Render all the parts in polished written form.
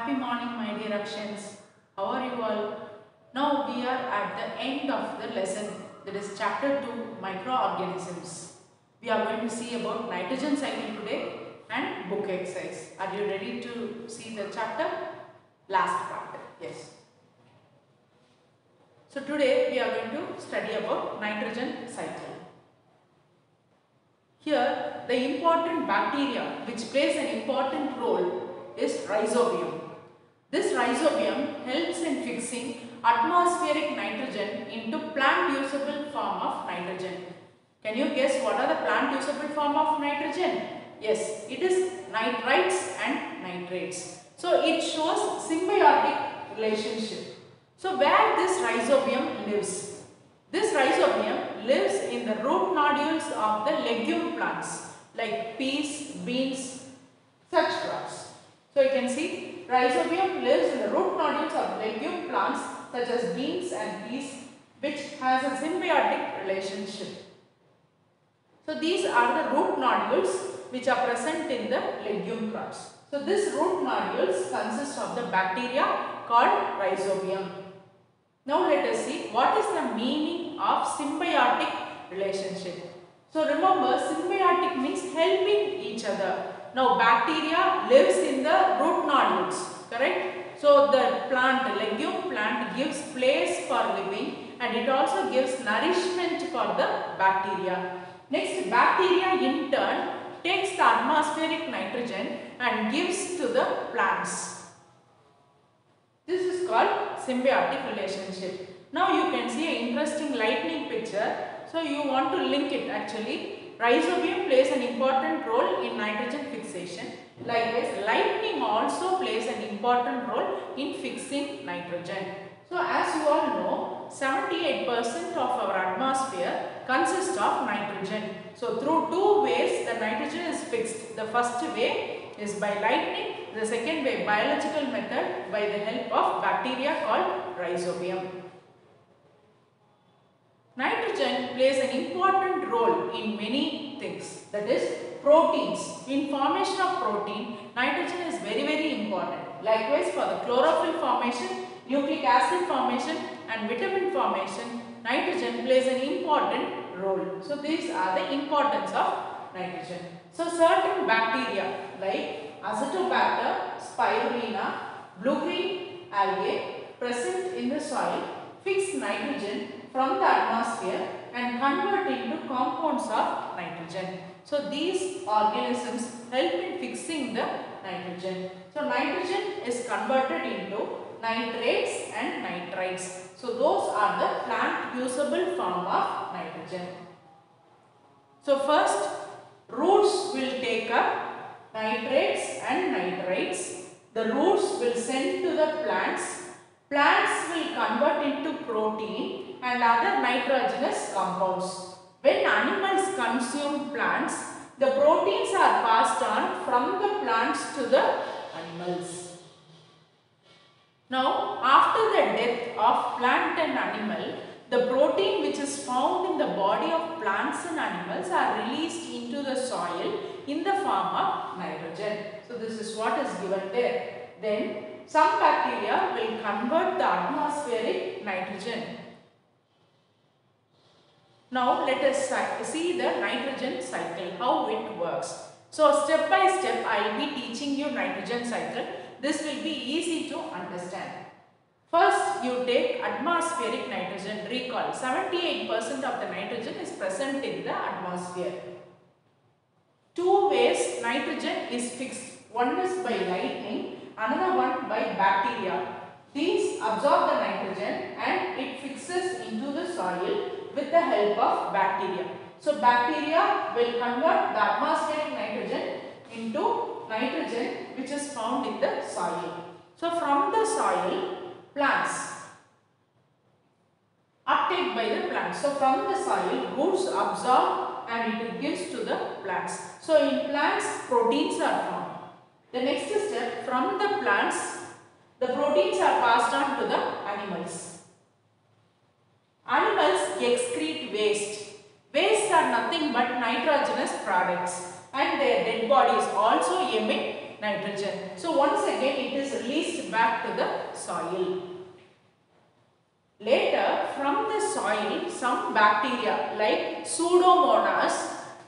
Happy morning, my dear Akshans. How are you all? Now we are at the end of the lesson, that is chapter 2, microorganisms. We are going to see about nitrogen cycle today and book exercise. Are you ready to see the chapter? Last part. Yes. So today we are going to study about nitrogen cycle. Here the important bacteria which plays an important role is rhizobium. This rhizobium helps in fixing atmospheric nitrogen into plant usable form of nitrogen. Can you guess what are the plant usable form of nitrogen? Yes, it is nitrites and nitrates. So it shows symbiotic relationship. So where this rhizobium lives? This rhizobium lives in the root nodules of the legume plants like peas, beans, such crops. So you can see rhizobium lives in the root nodules of legume plants such as beans and peas, which has a symbiotic relationship. So these are the root nodules which are present in the legume crops. So this root nodules consist of the bacteria called rhizobium. Now let us see what is the meaning of symbiotic relationship. So remember, symbiotic means helping each other. Now bacteria lives in the root nodules, correct? So the plant, legume plant gives place for living and it also gives nourishment for the bacteria. Next, bacteria in turn takes the atmospheric nitrogen and gives to the plants. This is called symbiotic relationship. Now you can see an interesting lightning picture. So you want to link it actually. Rhizobium plays an important role in nitrogen fixation. Likewise, lightning also plays an important role in fixing nitrogen. So as you all know, 78% of our atmosphere consists of nitrogen. So through two ways the nitrogen is fixed. The first way is by lightning. The second way, biological method, by the help of bacteria called rhizobium. Nitrogen plays an important role in many things, that is proteins. In formation of protein, nitrogen is very important. Likewise, for the chlorophyll formation, nucleic acid formation and vitamin formation, nitrogen plays an important role. So these are the importance of nitrogen. So certain bacteria like Azotobacter, Spirulina, blue-green algae present in the soil fix nitrogen from the atmosphere and convert into compounds of nitrogen. So these organisms help in fixing the nitrogen. So nitrogen is converted into nitrates and nitrites. So those are the plant usable form of nitrogen. So first, roots will take up nitrates and nitrites. The roots will send to the plants. Plants will convert into protein and other nitrogenous compounds. When animals consume plants, the proteins are passed on from the plants to the animals. Now, after the death of plant and animal, the protein which is found in the body of plants and animals are released into the soil in the form of nitrogen. So this is what is given there. Then some bacteria will convert the atmospheric nitrogen. Now let us see the nitrogen cycle, how it works. So step by step I will be teaching you nitrogen cycle. This will be easy to understand. First, you take atmospheric nitrogen. Recall, 78% of the nitrogen is present in the atmosphere. Two ways nitrogen is fixed. One is by lightning, another one by bacteria. These absorb the nitrogen and it fixes into the soil with the help of bacteria. So bacteria will convert the atmospheric nitrogen into nitrogen which is found in the soil. So from the soil, plants, uptake by the plants. So from the soil, roots absorb and it gives to the plants. So in plants, proteins are formed. The next step, from the plants, the proteins are passed on to the animals. Animals excrete waste. Waste are nothing but nitrogenous products and their dead bodies also emit nitrogen. So once again it is released back to the soil. Later, from the soil, some bacteria like Pseudomonas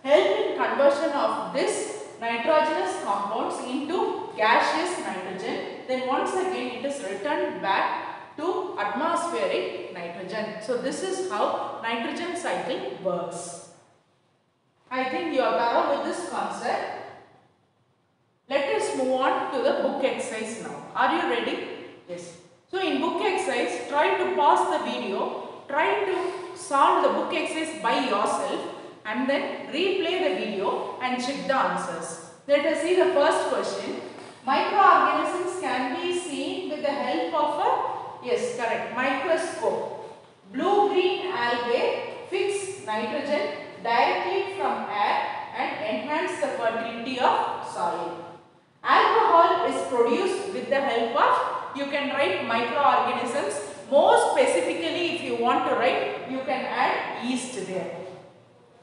help in conversion of this nitrogenous compounds into gaseous nitrogen. Then once again it is returned back to atmospheric nitrogen. So this is how nitrogen cycle works. I think you are thorough with this concept. Let us move on to the book exercise now. Are you ready? Yes. So in book exercise, try to pause the video, try to solve the book exercise by yourself and then replay the video and check the answers. Let us see the first question. Microorganisms can be seen with the help of a, yes, correct, microscope. Blue-green algae fix nitrogen directly from air and enhance the fertility of soil. Alcohol is produced with the help of, you can write microorganisms. More specifically, if you want to write, you can add yeast there.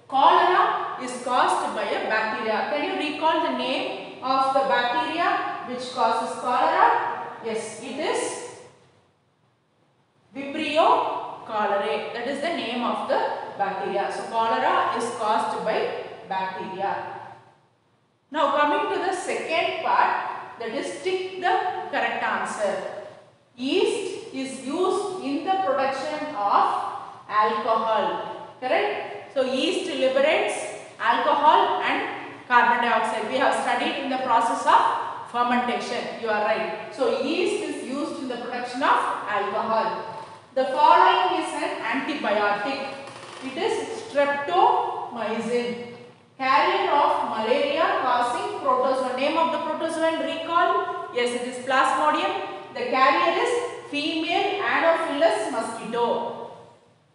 Cholera is caused by a bacteria. Can you recall the name of the bacteria which causes cholera? Yes, it is Vibrio cholerae. That is the name of the bacteria. So cholera is caused by bacteria. Now coming to the second part, that is tick the correct answer. Yeast is used in the production of alcohol. Correct? So yeast liberates alcohol and carbon dioxide. We have studied in the process of fermentation. You are right. So yeast is used in the production of alcohol. The following is an antibiotic. It is streptomycin, carrier of malaria causing protozoa. Name of the protozoan, recall? Yes, it is Plasmodium. The carrier is female Anopheles mosquito.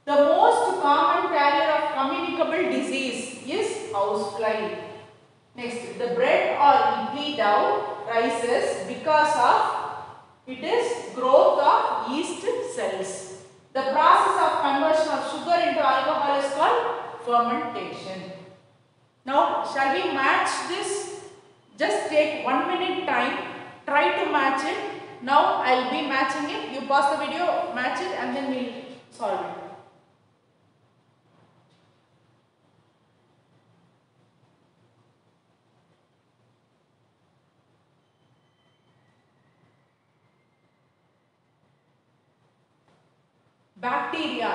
The most common carrier of communicable disease is housefly. Next, the bread or idli dough rises because of it is growth of yeast cells. The process of conversion of sugar into alcohol is called fermentation. Now, shall we match this? Just take 1 minute time. Try to match it. Now, I will be matching it. You pause the video, match it and then we will solve it. Bacteria.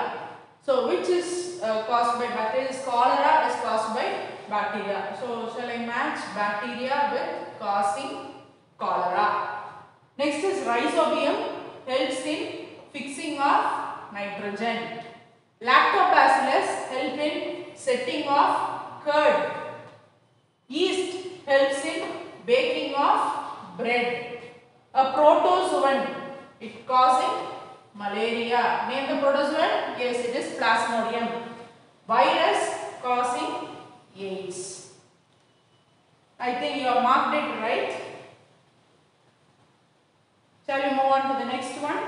So, which is caused by bacteria? Is cholera is caused by bacteria. So, shall I match bacteria with causing cholera? Next is rhizobium, helps in fixing of nitrogen. Lactobacillus help in setting of curd. Yeast helps in baking of bread. A protozoan, it causing malaria. Name the protozoan? Yes, it is Plasmodium. Virus causing AIDS. I think you have marked it right. Shall we move on to the next one?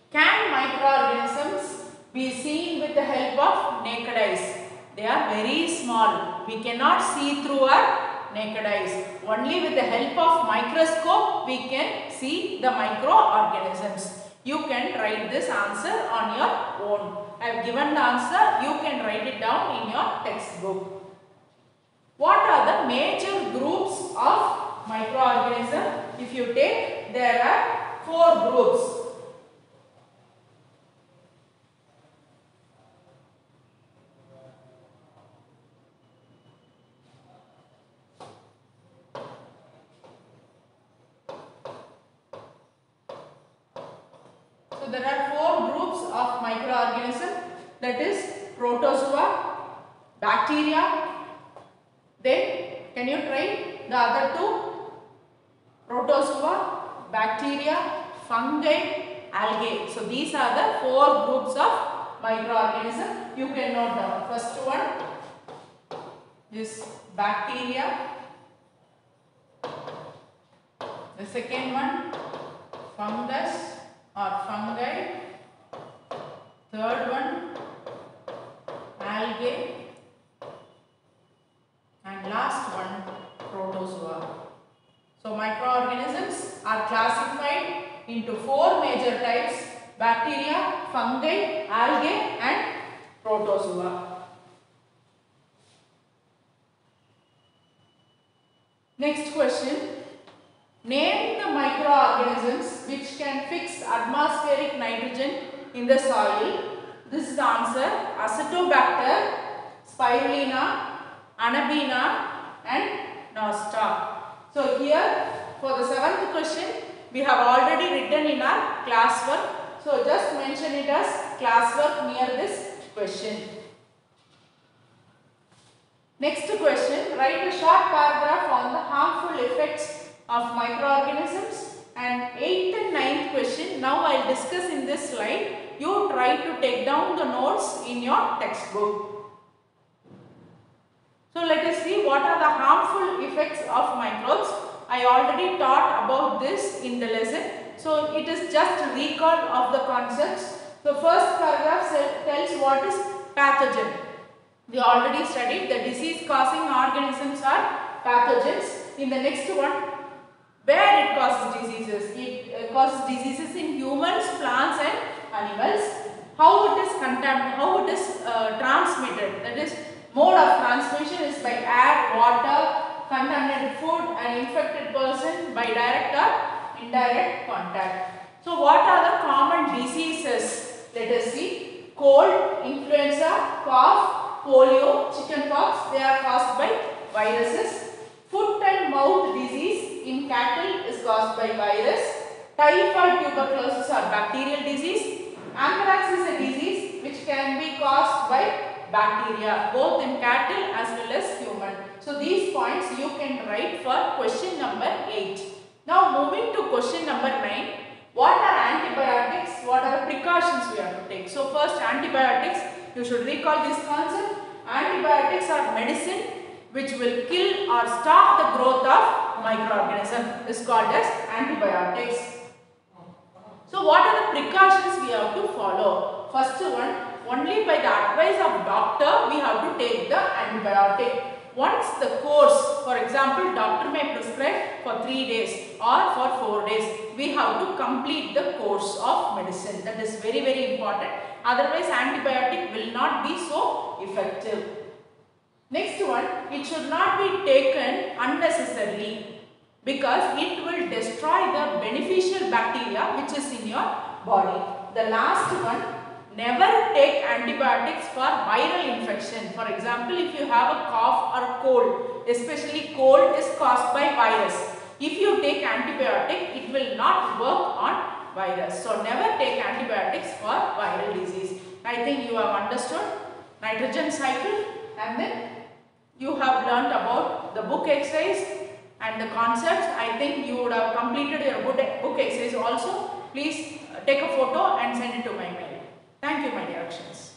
Can microorganisms be seen with the help of naked eyes? They are very small. We cannot see through our naked eyes. Only with the help of microscope we can see the microorganisms. You can write this answer on your own. I have given the answer. You can write it down in your textbook. What are the major groups of microorganisms? If you take, there are 4 groups. So there are 4 groups of microorganisms, that is protozoa, bacteria. Then can you try the other 2? Protozoa, bacteria, fungi, algae. So these are the 4 groups of microorganisms. You can note down. First one is bacteria. The second one, fungus or fungi. Third one, algae. And last one, protozoa. protozoa. So microorganisms are classified into four major types: bacteria, fungi, algae and protozoa. Next question. Name the microorganisms which can fix atmospheric nitrogen in the soil. This is the answer: Acetobacter, Spirulina, Anabaena and Nosta. So here for the seventh question we have already written in our classwork. So just mention it as classwork near this question. Next question, write a short paragraph on the harmful effects of microorganisms. And 8th and 9th question, now I will discuss in this slide. You try to take down the notes in your textbook. So let us see what are the harmful effects of microbes. I already taught about this in the lesson. So it is just a recall of the concepts. The first paragraph tells what is pathogen. We already studied the disease causing organisms are pathogens. In the next one, where it causes diseases. It causes diseases in humans, plants and animals. How it is transmitted. That is, mode of transmission is by air, water, contaminated food and infected person by direct or indirect contact. So what are the common diseases? Let us see. Cold, influenza, cough, polio, chickenpox, they are caused by viruses. Foot and mouth disease in cattle is caused by virus. Typhoid tuberculosis are bacterial disease. Anthrax is a disease which can be caused by bacteria both in cattle as well as human. So these points you can write for question number 8. Now moving to question number 9. What are antibiotics? What are the precautions we have to take? So first, antibiotics, you should recall this concept. Antibiotics are medicine which will kill or stop the growth of microorganism. Is called as antibiotics. So what are the precautions we have to follow? First one, only by the advice of doctor we have to take the antibiotic. Once the course, for example, doctor may prescribe for 3 days or for 4 days. We have to complete the course of medicine. That is very, very important. Otherwise, antibiotic will not be so effective. Next one, it should not be taken unnecessarily because it will destroy the beneficial bacteria which is in your body. The last one, never take antibiotics for viral infection. For example, if you have a cough or cold, especially cold is caused by virus. If you take antibiotic, it will not work on virus. So never take antibiotics for viral disease. I think you have understood nitrogen cycle, and then you have learnt about the book exercise and the concepts. I think you would have completed your book exercise also. Please take a photo and send it to my mail. Thank you, my dear Akshans.